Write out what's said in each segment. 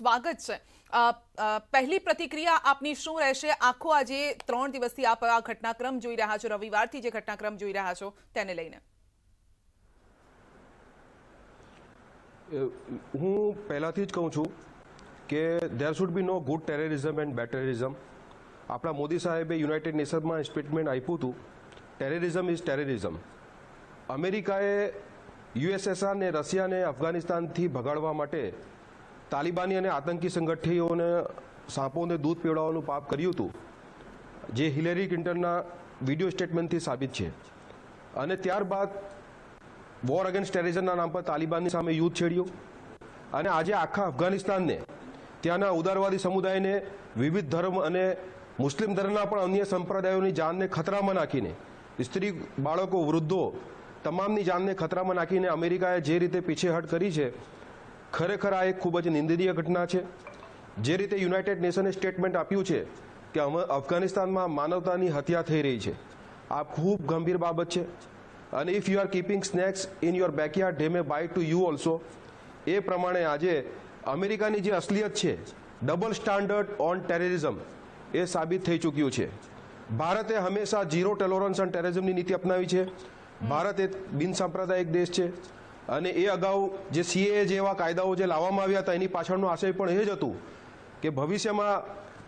સ્વાગત છે। પહેલી પ્રતિક્રિયા આપની શું રહેશે? આખો આજે 3 દિવસથી આપ આ ઘટનાક્રમ જોઈ રહ્યા છો, રવિવારથી જે ઘટનાક્રમ જોઈ રહ્યા છો તેને લઈને। હું પહેલાથી જ કહું છું કે there should be no good terrorism and bad terrorism। આપણા મોદી સાહેબે યુનાઇટેડ નેશન્સમાં સ્ટેટમેન્ટ આપ્યું હતું, ટેરરિઝમ ઇઝ ટેરરિઝમ। અમેરિકાએ યુએસએસઆર ને રશિયાને અફઘાનિસ્તાનથી ભગાડવા માટે તાલિબાની અને આતંકી સંગઠનોને સાંપોને દૂધ પીવડાવવાનું પાપ કર્યું હતું, જે હિલેરી ક્લિન્ટનના વિડીયો સ્ટેટમેન્ટથી સાબિત છે। અને ત્યારબાદ વોર અગેન્સ્ટ ટેરરિઝમના નામ પર તાલિબાનની સામે યુદ્ધ છેડ્યું અને આજે આખા અફઘાનિસ્તાનને, ત્યાંના ઉદારવાદી સમુદાયને, વિવિધ ધર્મ અને મુસ્લિમ ધર્મના પણ અન્ય સંપ્રદાયોની જાનને ખતરામાં નાખીને, સ્ત્રી, બાળકો, વૃદ્ધો તમામની જાનને ખતરામાં નાખીને અમેરિકાએ જે રીતે પીછેહટ કરી છે, ખરેખર આ એક ખૂબ જ નિંદનીય ઘટના છે। જે રીતે યુનાઇટેડ નેશને સ્ટેટમેન્ટ આપ્યું છે કે અફઘાનિસ્તાનમાં માનવતાની હત્યા થઈ રહી છે, આ ખૂબ ગંભીર બાબત છે। અને if you are keeping snacks in your backyard they may bite to you also. એ પ્રમાણે આજે અમેરિકાની જે અસલિયત છે, ડબલ સ્ટાન્ડર્ડ ઓન ટેરરિઝમ, એ સાબિત થઈ ચૂક્યું છે। ભારતે હંમેશા ઝીરો ટોલરન્સ ઓન ટેરરિઝમની નીતિ અપનાવી છે। ભારત એક બિનસાંપ્રદાયિક દેશ છે અને એ અગાઉ જે સીએએ જેવા કાયદાઓ જે લાવવામાં આવ્યા હતા, એની પાછળનો આશય પણ એ જ હતું કે ભવિષ્યમાં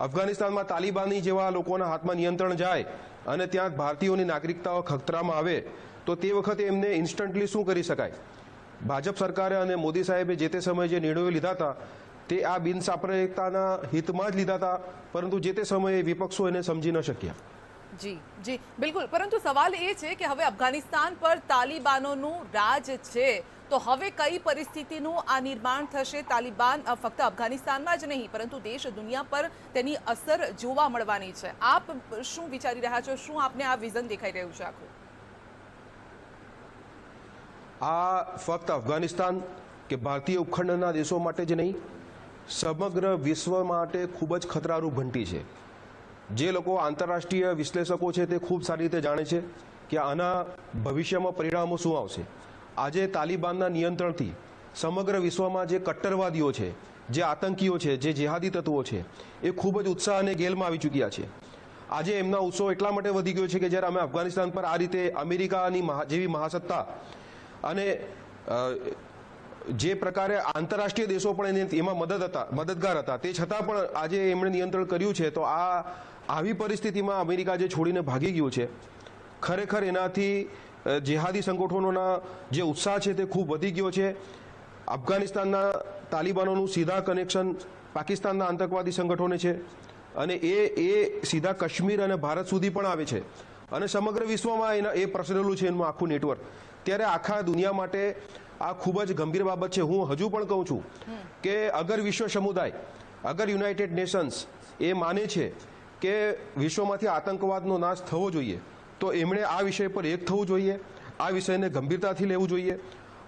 અફઘાનિસ્તાનમાં તાલિબાની જેવા લોકોના હાથમાં નિયંત્રણ જાય અને ત્યાં ભારતીયોની નાગરિકતાઓ ખતરામાં આવે તો તે વખતે એમને ઇન્સ્ટન્ટલી શું કરી શકાય। ભાજપ સરકારે અને મોદી સાહેબે જે તે સમયે જે નિર્ણયો લીધા હતા તે આ બિનસાંપ્રદાયિકતાના હિતમાં જ લીધા હતા, પરંતુ જે તે સમયે વિપક્ષો એને સમજી ન શક્યા। જી જી બિલકુલ, પરંતુ સવાલ એ છે કે હવે અફઘાનિસ્તાન પર તાલિબાનોનું રાજ છે, તો હવે કઈ પરિસ્થિતિનું આ નિર્માણ થશે? તાલિબાન ફક્ત અફઘાનિસ્તાનમાં જ નહીં પરંતુ દેશ દુનિયા પર તેની અસર જોવા મળવાની છે। આપ શું વિચારી રહ્યા છો? શું આપને આ વિઝન દેખાઈ રહ્યું છે આખું? આ ફક્ત અફઘાનિસ્તાન કે ભારતીય ઉપખંડના દેશો માટે જ નહીં, સમગ્ર વિશ્વ માટે ખૂબ જ ખતરારૂપ ઘંટી છે। જે લોકો આંતરરાષ્ટ્રીય વિશ્લેષકો છે તે ખૂબ સારી રીતે જાણે છે કે આના ભવિષ્યમાં પરિણામો શું આવશે। આજે તાલિબાનના નિયંત્રણથી સમગ્ર વિશ્વમાં જે કટ્ટરવાદીઓ છે, જે આતંકીઓ છે, જે જેહાદી તત્વો છે, એ ખૂબ જ ઉત્સાહ અને ગેલમાં આવી ચૂક્યા છે। આજે એમના ઉત્સવ એટલા માટે વધી ગયો છે કે જ્યારે અમે અફઘાનિસ્તાન પર આ રીતે અમેરિકાની જેવી મહાસત્તા અને જે પ્રકારે આંતરરાષ્ટ્રીય દેશો પણ એમાં મદદગાર હતા, તે છતાં પણ આજે એમણે નિયંત્રણ કર્યું છે, તો આવી પરિસ્થિતિમાં અમેરિકા જે છોડીને ભાગી ગયું છે, ખરેખર એનાથી જેહાદી સંગઠનોના જે ઉત્સાહ છે તે ખૂબ વધી ગયો છે। અફઘાનિસ્તાનના તાલિબાનોનું સીધા કનેક્શન પાકિસ્તાનના આતંકવાદી સંગઠનોને છે અને એ સીધા કાશ્મીર અને ભારત સુધી પણ આવે છે અને સમગ્ર વિશ્વમાં એ પ્રસરેલું છે એનું આખું નેટવર્ક। ત્યારે આખા દુનિયા માટે આ ખૂબ જ ગંભીર બાબત છે। હું હજુ પણ કહું છું કે અગર વિશ્વ સમુદાય, અગર યુનાઇટેડ નેશન્સ એ માને છે કે વિશ્વમાંથી આતંકવાદનો નાશ થવો જોઈએ, તો એમણે આ વિષય પર એક થવું જોઈએ, આ વિષયને ગંભીરતાથી લેવું જોઈએ।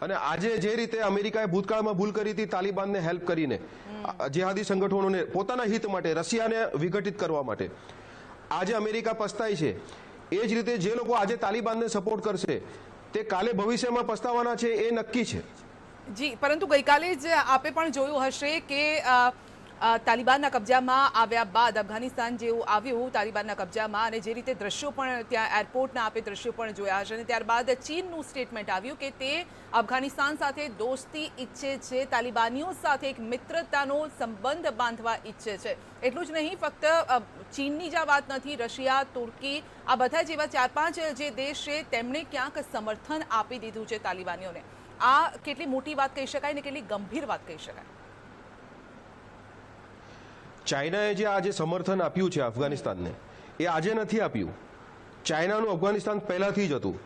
અને આજે જે રીતે અમેરિકાએ ભૂતકાળમાં ભૂલ કરી હતી તાલિબાનને હેલ્પ કરીને, જેહાદી સંગઠનોને પોતાના હિત માટે, રશિયાને વિઘટિત કરવા માટે, આજે અમેરિકા પસ્તાય છે। એ જ રીતે જે લોકો આજે તાલિબાનને સપોર્ટ કરશે તે કાલે ભવિષ્યમાં પસ્તાવાના છે, એ નક્કી છે। જી, પરંતુ ગઈકાલે જ આપે પણ જોયું હશે કે તાલિબાનના કબજામાં આવ્યા બાદ, અફઘાનિસ્તાન જેવું આવ્યું તાલિબાનના કબજામાં, અને જે રીતે દ્રશ્યો પણ ત્યાં એરપોર્ટના આપે દ્રશ્યો પણ જોયા હશે, અને ત્યારબાદ ચીનનું સ્ટેટમેન્ટ આવ્યું કે તે અફઘાનિસ્તાન સાથે દોસ્તી ઈચ્છે છે, તાલિબાનીઓ સાથે એક મિત્રતાનો સંબંધ બાંધવા ઈચ્છે છે। એટલું જ નહીં, ફક્ત ચીનની જ આ વાત નથી, રશિયા, તુર્કી, આ બધા જેવા 4-5 જે દેશ છે તેમણે ક્યાંક સમર્થન આપી દીધું છે તાલિબાનીઓને। આ કેટલી મોટી વાત કહી શકાય ને કેટલી ગંભીર વાત કહી શકાય? ચાઇનાએ જે આજે સમર્થન આપ્યું છે અફઘાનિસ્તાનને, એ આજે નથી આપ્યું। ચાઇનાનું અફઘાનિસ્તાન પહેલાથી જ હતું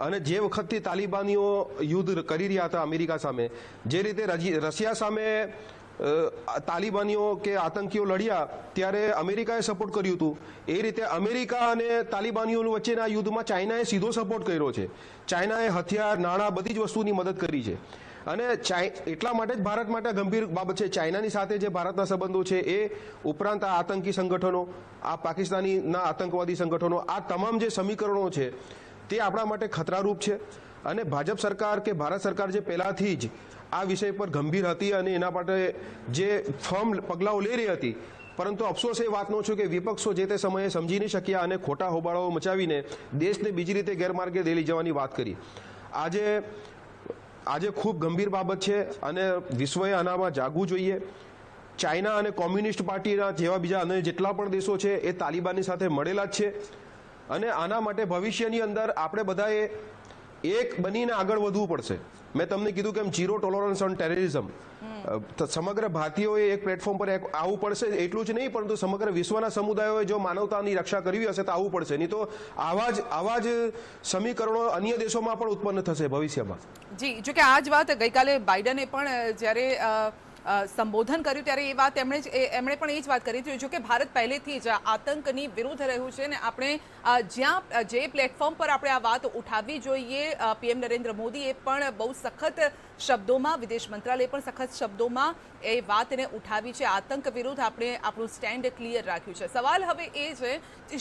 અને જે વખતથી તાલિબાનીઓ યુદ્ધ કરી રહ્યા હતા અમેરિકા સામે, જે રીતે રશિયા સામે તાલિબાનીઓ કે આતંકીઓ લડ્યા ત્યારે અમેરિકાએ સપોર્ટ કર્યું હતું, એ રીતે અમેરિકા અને તાલિબાનીઓ વચ્ચેના યુદ્ધમાં ચાઇનાએ સીધો સપોર્ટ કર્યો છે। ચાઇનાએ હથિયાર, નાણાં, બધી જ વસ્તુની મદદ કરી છે અને એટલા માટે જ ભારત માટે ગંભીર બાબત છે। ચાઇનાની સાથે જે ભારતના સંબંધો છે એ ઉપરાંત આ આતંકી સંગઠનો, આ પાકિસ્તાનીના આતંકવાદી સંગઠનો, આ તમામ જે સમીકરણો છે તે આપણા માટે ખતરારૂપ છે। અને ભાજપ સરકાર કે ભારત સરકાર જે પહેલાથી જ આ વિષય પર ગંભીર હતી અને એના માટે જે ફર્મ પગલાઓ લઈ રહી હતી, પરંતુ અફસોસ એ વાતનો છે કે વિપક્ષો જે તે સમયે સમજી નહીં શક્યા અને ખોટા હોબાળાઓ મચાવીને દેશને બીજી રીતે ગેરમાર્ગે લઈ જવાની વાત કરી. આજે ખૂબ ગંભીર બાબત છે અને વિશ્વએ આનામાં જાગવું જોઈએ. ચાઇના અને કોમ્યુનિસ્ટ પાર્ટીના જેવા બીજા અને જેટલા પણ દેશો છે એ તાલિબાનની સાથે મળેલા જ છે અને આના માટે ભવિષ્યની અંદર આપણે બધાએ એક બનીને આગળ વધવું પડશે. મેં તમને કીધું કે ઝીરો ટોલરન્સ ઓન ટેરરિઝમ, સમગ્ર ભારતીયોએ એક પ્લેટફોર્મ પર આવવું પડશે. એટલું જ નહીં, પરંતુ સમગ્ર વિશ્વના સમુદાયોએ જો માનવતાની રક્ષા કરવી હશે તો આવવું પડશે. નહીં તો આવા જ સમીકરણો અન્ય દેશોમાં પણ ઉત્પન્ન થશે ભવિષ્યમાં. જી, જો કે આ જ વાત ગઈકાલે બાઇડને પણ જ્યારે સંબોધન કર્યું ત્યારે એ વાત એમણે પણ એ જ વાત કરી હતી. જો કે ભારત પહેલેથી જ આતંકની વિરુદ્ધ રહ્યું છે ને આપણે જ્યાં જે પ્લેટફોર્મ પર આપણે આ વાત ઉઠાવવી જોઈએ, પીએમ નરેન્દ્ર મોદીએ પણ બહુ સખત શબ્દોમાં, વિદેશ મંત્રાલયે પણ સખત શબ્દોમાં એ વાતને ઉઠાવી છે. આતંક વિરુદ્ધ આપણે આપણું સ્ટેન્ડ ક્લિયર રાખ્યું છે. સવાલ હવે એ છે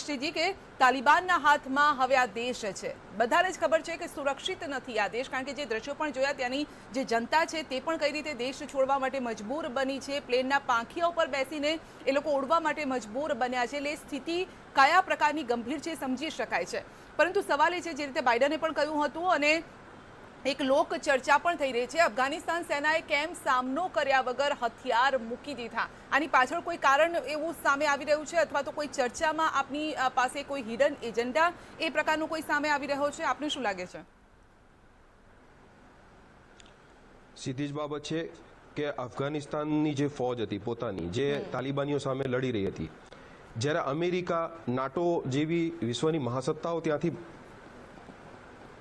શ્રીજી કે તાલિબાનના હાથમાં હવે આ દેશ છે. બધાને જ ખબર છે કે સુરક્ષિત નથી આ દેશ, કારણ કે જે દ્રશ્યો પણ જોયા ત્યાંની જે જનતા છે તે પણ કઈ રીતે દેશ છોડવા માટે મજબૂર બની છે. પ્લેનના પાંખિયા ઉપર બેસીને એ લોકો ઉડવા માટે મજબૂર બન્યા છે. એટલે સ્થિતિ કયા પ્રકારની ગંભીર છે સમજી શકાય છે. પરંતુ સવાલ એ છે, જે રીતે બાઇડને પણ કહ્યું હતું અને એક લોક ચર્ચા પણ થઈ રહી છે, અફઘાનિસ્તાન સેનાએ કેમ સામનો કર્યા વગર હથિયાર મૂકી દીધા? આની પાછળ કોઈ કારણ એવું સામે આવી રહ્યું છે અથવા તો કોઈ ચર્ચામાં આપની પાસે કોઈ હિડન એજન્ડા એ પ્રકારનું કોઈ સામે આવી રહ્યો છે? આપને શું લાગે છે? સીધી જ બાબત છે કે અફઘાનિસ્તાનની જે ફોજ હતી પોતાની, જે તાલિબાનીઓ સામે લડી રહી હતી, જ્યારે અમેરિકા, નાટો જેવી વિશ્વની મહાસત્તાઓ ત્યાંથી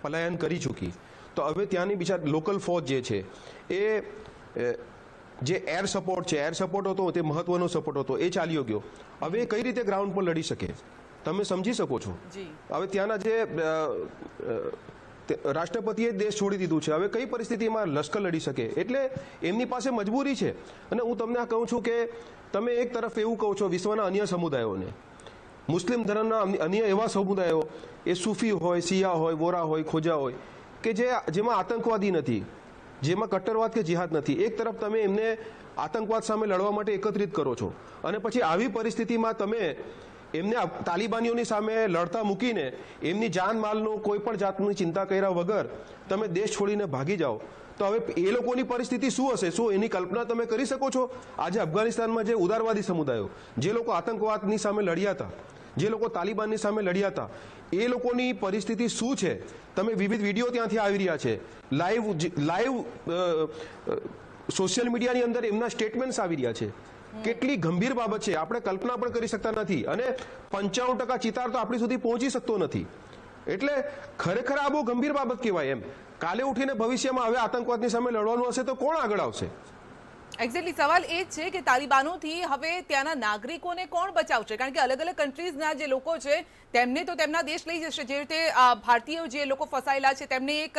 પલાયન કરી ચૂકી, તો હવે ત્યાંની બીજા લોકલ ફોજ જે છે એ જે એર સપોર્ટ છે, એર સપોર્ટ હતો તે મહત્વનો સપોર્ટ હતો, એ ચાલ્યો ગયો. હવે કઈ રીતે ગ્રાઉન્ડ પર લડી શકે તમે સમજી શકો છો. હવે ત્યાંના જે રાષ્ટ્રપતિએ દેશ છોડી દીધું છે, હવે કઈ પરિસ્થિતિમાં લશ્કર લડી શકે? એટલે એમની પાસે મજબૂરી છે. અને હું તમને આ કહું છું કે તમે એક તરફ એવું કહો છો વિશ્વના અન્ય સમુદાયોને, મુસ્લિમ ધર્મના અન્ય એવા સમુદાયો, એ સૂફી હોય, શિયા હોય, વોરા હોય, ખોજા હોય, કે જેમાં આતંકવાદી નથી, જેમાં કટ્ટરવાદ કે જિહાદ નથી. એક તરફ તમે એમને આતંકવાદ સામે લડવા માટે એકત્રિત કરો છો અને પછી આવી પરિસ્થિતિમાં તમે એમને તાલિબાનીઓની સામે લડતા મૂકીને એમની જાનમાલનો કોઈ પણ જાતની ચિંતા કર્યા વગર તમે દેશ છોડીને ભાગી જાઓ, તો હવે એ લોકોની પરિસ્થિતિ શું હશે? શું એની કલ્પના તમે કરી શકો છો? આજે અફઘાનિસ્તાનમાં જે ઉદારવાદી સમુદાયો, જે લોકો આતંકવાદની સામે લડ્યા હતા, જે લોકો તાલિબાનની સામે લડ્યા હતા, એ લોકોની પરિસ્થિતિ શું છે? તમે વિવિધ વિડીયો ત્યાંથી આવી રહ્યા છે, લાઈવ સોશિયલ મીડિયાની અંદર એમના સ્ટેટમેન્ટ્સ આવી રહ્યા છે. કેટલી ગંભીર બાબત છે, આપણે કલ્પના પણ કરી શકતા નથી. અને 95% ચિતાર તો આપણી સુધી પહોંચી શકતો નથી. એટલે ખરેખર આ બહુ ગંભીર બાબત કહેવાય. એમ કાલે ઉઠીને ભવિષ્યમાં હવે આતંકવાદની સામે લડવાનું હશે તો કોણ આગળ આવશે? એક્ઝેક્ટલી સવાલ એ જ છે કે તાલિબાનોથી હવે ત્યાંના નાગરિકોને કોણ બચાવશે? કારણ કે અલગ અલગ કન્ટ્રીઝના જે લોકો છે તેમને તો તેમના દેશ લઈ જશે. જે રીતે ભારતીયો જે લોકો ફસાયેલા છે તેમને એક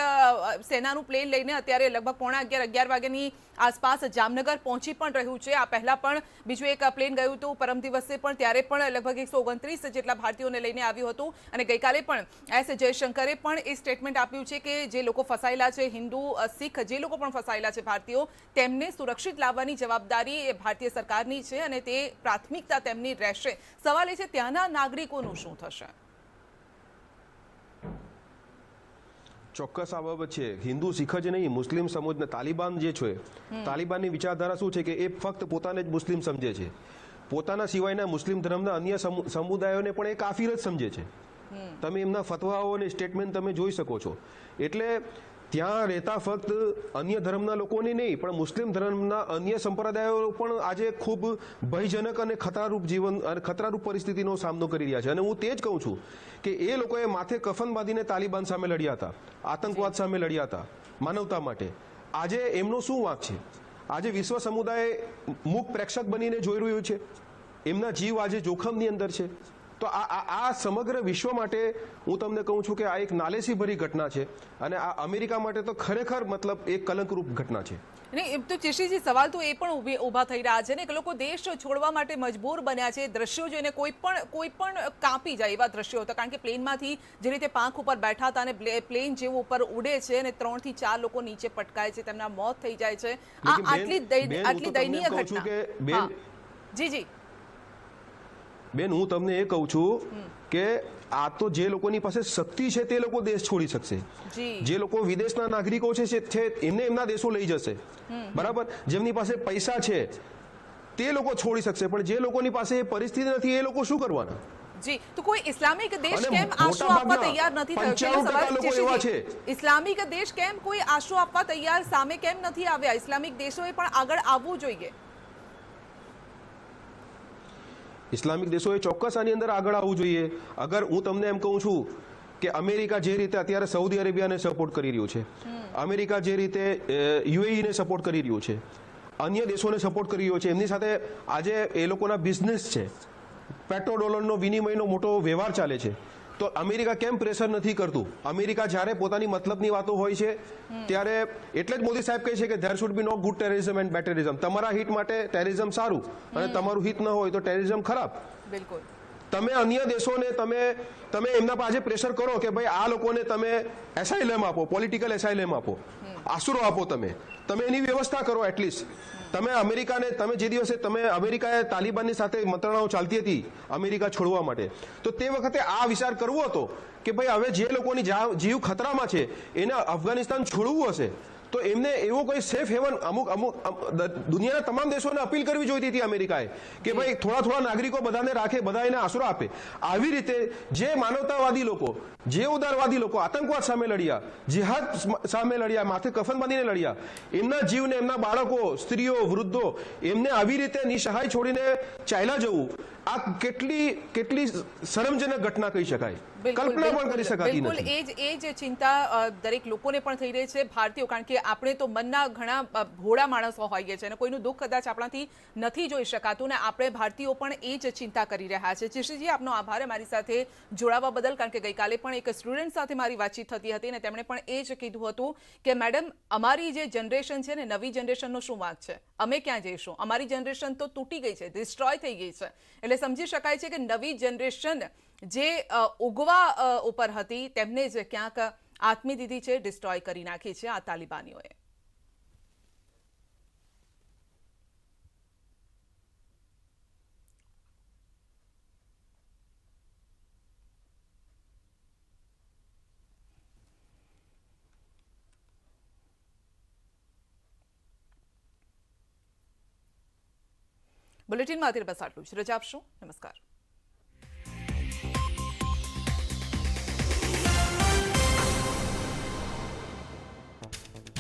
સેનાનું પ્લેન લઈને અત્યારે લગભગ 11:30 વાગ્યાની આસપાસ જામનગર પહોંચી પણ રહ્યું છે. આ પહેલા પણ બીજું એક પ્લેન ગયું હતું પરમ દિવસે, પણ ત્યારે પણ લગભગ 129 જેટલા ભારતીયોને લઈને આવ્યું હતું. અને ગઈકાલે પણ એસ જયશંકરે પણ એ સ્ટેટમેન્ટ આપ્યું છે કે જે લોકો ફસાયેલા છે, હિન્દુ, શીખ, જે લોકો પણ ફસાયેલા છે ભારતીયો, તેમને સુરક્ષિત લાવવાની જવાબદારી એ ભારતીય સરકારની છે અને તે પ્રાથમિકતા તેમની રહેશે. સવાલ એ છે ત્યાંના નાગરિકોનું શું થશે? ચોક્કસ આ બાબત છે. હિન્દુ, શીખ જ નહીં, મુસ્લિમ સમુદાય, તાલિબાન જે છે, તાલિબાનની વિચારધારા શું છે કે એ ફક્ત પોતાને જ મુસ્લિમ સમજે છે. પોતાના સિવાયના મુસ્લિમ ધર્મના અન્ય સમુદાયોને પણ એ કાફિર જ સમજે છે. તમે એમના ફતવાઓ અને સ્ટેટમેન્ટ તમે જોઈ શકો છો. એટલે ત્યાં રહેતા ફક્ત અન્ય ધર્મના લોકોને નહીં, પણ મુસ્લિમ ધર્મના અન્ય સંપ્રદાયો પણ આજે ખૂબ ભયજનક અને ખતરારૂપ જીવન અને ખતરારૂપ પરિસ્થિતિનો સામનો કરી રહ્યા છે. અને હું તે જ કહું છું કે એ લોકોએ માથે કફન બાંધીને તાલિબાન સામે લડ્યા હતા, આતંકવાદ સામે લડ્યા હતા, માનવતા માટે. આજે એમનો શું વાંક છે? આજે વિશ્વ સમુદાય મૂક પ્રેક્ષક બનીને જોઈ રહ્યું છે, એમના જીવ આજે જોખમની અંદર છે. તો આ સમગ્ર વિશ્વ માટે હું તમને કહું છું કે આ એક નાલેસી ભરી ઘટના છે અને આ અમેરિકા માટે તો ખરેખર મતલબ એક કલંકરૂપ ઘટના છે. નહીં એમ તો ચેશીજી સવાલ તો એ પણ ઊભા થઈ રહ્યા છે ને કે લોકો દેશ છોડવા માટે મજબૂર બન્યા છે દ્રશ્યો જોઈને કોઈ પણ કાપી જાય એવા દ્રશ્યો હતા કારણ કે પ્લેનમાંથી જે રીતે પાંખ ઉપર બેઠા હતા અને પ્લેન જેવું ઉપર ઉડે છે અને 3 થી 4 લોકો નીચે પટકાય છે તેમના મોત થઈ જાય છે આ આટલી દયનીય ઘટના જી જી બેન હું તમને એ કહું છું કે આ તો જે લોકોની પાસે શક્તિ છે તે લોકો દેશ છોડી શકશે જે લોકો વિદેશના નાગરિકો છે એમને એમના દેશો લઈ જશે બરાબર જેમની પાસે પૈસા છે તે લોકો છોડી શકશે પણ જે લોકોની પાસે એ પરિસ્થિતિ નથી એ લોકો શું કરવાના જી તો કોઈ ઇસ્લામિક દેશ કેમ આશરો આપવા તૈયાર નથી થયો સવાલ છે ઇસ્લામિક દેશ કેમ કોઈ આશરો આપવા તૈયાર સામે કેમ નથી આવ્યા ઇસ્લામિક દેશોએ પણ આગળ આવવું જોઈએ ઇસ્લામિક દેશોએ ચોક્કસ આની અંદર આગળ આવવું જોઈએ અગર હું તમને એમ કહું છું કે અમેરિકા જે રીતે અત્યારે સાઉદી અરેબિયાને સપોર્ટ કરી રહ્યું છે અમેરિકા જે રીતે યુએઈને સપોર્ટ કરી રહ્યું છે અન્ય દેશોને સપોર્ટ કરી રહ્યો છે એમની સાથે આજે એ લોકોના બિઝનેસ છે પેટ્રોડોલરનો વિનિમયનો મોટો વ્યવહાર ચાલે છે તો અમેરિકા કેમ પ્રેશર નથી કરતું અમેરિકા જ્યારે પોતાની મતલબની વાતો હોય છે ત્યારે એટલે જ મોદી સાહેબ કહે છે કે there should be no good terrorism and bad terrorism તમારા હિત માટે ટેરરિઝમ સારું અને તમારું હિત ન હોય તો ટેરરિઝમ ખરાબ બિલકુલ તમે અન્ય દેશોને તમે એમના પાસે પ્રેશર કરો કે ભાઈ આ લોકોને તમે એસાઇલમ આપો પોલિટિકલ એસાઇલમ આપો આશરો આપો તમે એની વ્યવસ્થા કરો એટલીસ્ટ તમે અમેરિકાને તમે જે દિવસે તમે અમેરિકાએ તાલિબાનની સાથે મંત્રણાઓ ચાલતી હતી અમેરિકા છોડવા માટે તો તે વખતે આ વિચાર કરવો હતો કે ભાઈ હવે જે લોકોની જીવ ખતરામાં છે એને અફઘાનિસ્તાન છોડવું હશે તો એમને એવો કોઈ સેફ હેવન અમુક દુનિયાના તમામ દેશોને અપીલ કરવી જોઈતી હતી અમેરિકાએ કે ભાઈ થોડા નાગરિકો બધાને રાખે બધા એને આશરો આપે આવી રીતે જે માનવતાવાદી લોકો જે ઉદારવાદી લોકો આતંકવાદ સામે લડ્યા જિહાદ સામે લડ્યા માથે કફન બાંધીને લડ્યા એમના જીવને એમના બાળકો સ્ત્રીઓ વૃદ્ધો એમને આવી રીતે નિસહાય છોડીને ચાલ્યા જવું આ કેટલી શરમજનક ઘટના કહી શકાય કલ્પના પણ કરી શકાતી નથી બિલકુલ એ જ ચિંતા દરેક લોકોને પણ થઈ રહી છે ભારતીયો કારણ કે આપણે તો મનના ઘણા ભોળા માણસો હોઈએ છે અને કોઈનું દુઃખ કદાચ આપણાથી નથી જોઈ શકાતું ને આપણે ભારતીયો પણ એ જ ચિંતા કરી રહ્યા છે ચેશીજી આપનો આભાર મારી સાથે જોડાવા બદલ કારણ કે ગઈકાલે પણ એક સ્ટુડન્ટ સાથે મારી વાતચીત થતી હતી અને તેમણે પણ એ જ કીધું હતું કે મેડમ અમારી જે જનરેશન છે ને નવી જનરેશનનો શું વાંક છે અમે ક્યાં જઈશું અમારી જનરેશન તો તૂટી ગઈ છે ડિસ્ટ્રોય થઈ ગઈ છે એટલે સમજી શકાય છે કે નવી જનરેશન જે ઉગવા ઉપર હતી તેમને જ ક્યાંક આત્મી દીધી છે ડિસ્ટ્રોય કરી નાખી છે આ તાલિબાનીઓએ બુલેટિનમાં અત્યારે બસ આટલું જ રજા આપશો નમસ્કાર